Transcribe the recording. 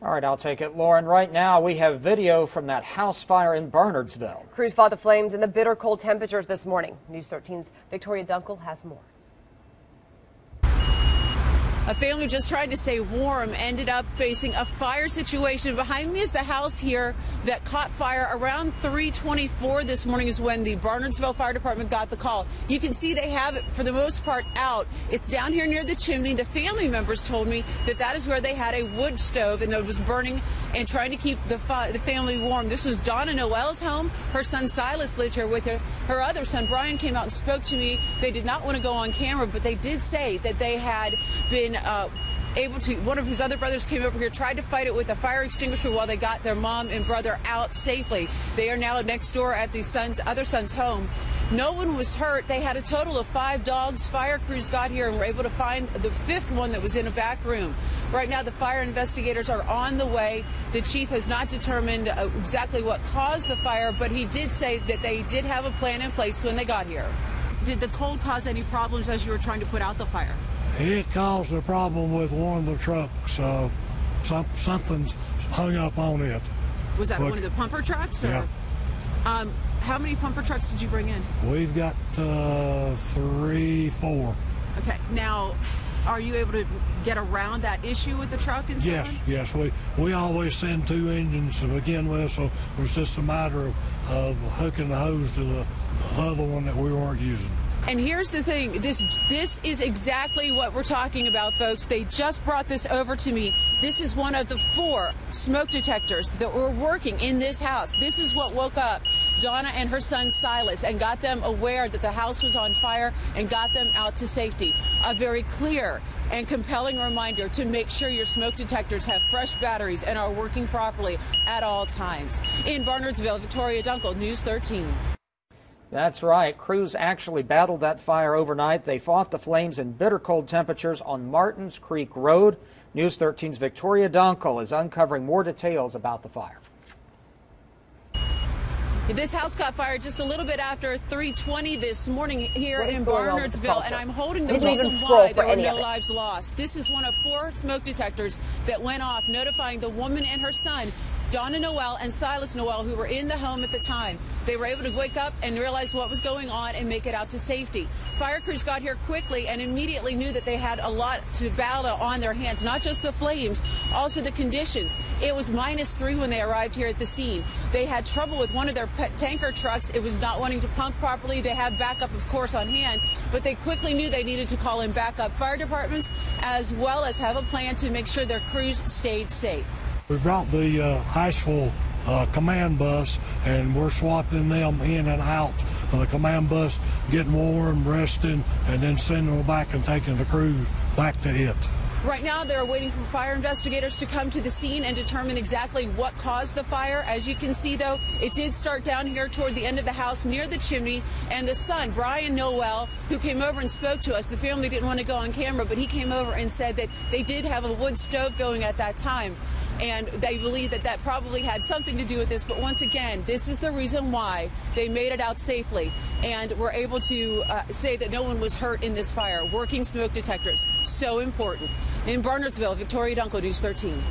All right, I'll take it. Lauren, right now we have video from that house fire in Barnardsville. Crews fought the flames in the bitter cold temperatures this morning. News 13's Victoria Dunkel has more. A family just trying to stay warm ended up facing a fire situation. Behind me is the house here that caught fire around 3:24 this morning is when the Barnardsville Fire Department got the call. You can see they have it for the most part out. It's down here near the chimney. The family members told me that that is where they had a wood stove and it was burning and trying to keep the family warm. This was Donna Noel's home. Her son Silas lived here with her. Her other son Brian came out and spoke to me. They did not want to go on camera, but they did say that they had been able to. One of his other brothers came over here, tried to fight it with a fire extinguisher while they got their mom and brother out safely. They are now next door at the other son's home. No one was hurt. They had a total of 5 dogs. Fire crews got here and were able to find the 5th one that was in a back room. Right now, the fire investigators are on the way. The chief has not determined exactly what caused the fire, but he did say that they did have a plan in place when they got here. Did the cold cause any problems as you were trying to put out the fire? It caused a problem with one of the trucks. Something's hung up on it. Was that one of the pumper trucks? Or? Yeah. How many pumper trucks did you bring in? We've got 3, 4. Okay. Now, are you able to get around that issue with the truck and so on? Yes. We always send 2 engines to begin with, so it was just a matter of hooking the hose to the other one that we weren't using. And here's the thing, this is exactly what we're talking about, folks. They just brought this over to me. This is one of the 4 smoke detectors that were working in this house. This is what woke up Donna and her son Silas and got them aware that the house was on fire and got them out to safety. A very clear and compelling reminder to make sure your smoke detectors have fresh batteries and are working properly at all times. In Barnardsville, Victoria Dunkel, News 13. That's right. Crews actually battled that fire overnight. They fought the flames in bitter cold temperatures on Martins Creek Road. News 13's Victoria Dunkel is uncovering more details about the fire. This house caught fire just a little bit after 3:20 this morning here in Barnardsville, and I'm holding the reason why there were no lives lost. This is one of 4 smoke detectors that went off, notifying the woman and her son, Donna Noel and Silas Noel, who were in the home at the time. They were able to wake up and realize what was going on and make it out to safety. Fire crews got here quickly and immediately knew that they had a lot to battle on their hands, not just the flames, also the conditions. It was -3 when they arrived here at the scene. They had trouble with one of their tanker trucks. It was not wanting to pump properly. They had backup, of course, on hand, but they quickly knew they needed to call in backup fire departments as well as have a plan to make sure their crews stayed safe. We brought the Asst command bus, and we're swapping them in and out of the command bus, getting warm, resting, and then sending them back and taking the crews back to it. Right now, they're waiting for fire investigators to come to the scene and determine exactly what caused the fire. As you can see, though, it did start down here toward the end of the house near the chimney. And the son, Brian Noel, who came over and spoke to us, the family didn't want to go on camera, but he came over and said that they did have a wood stove going at that time. And they believe that that probably had something to do with this. But once again, this is the reason why they made it out safely and were able to say that no one was hurt in this fire. Working smoke detectors, so important. In Barnardsville, Victoria Dunkel, News 13.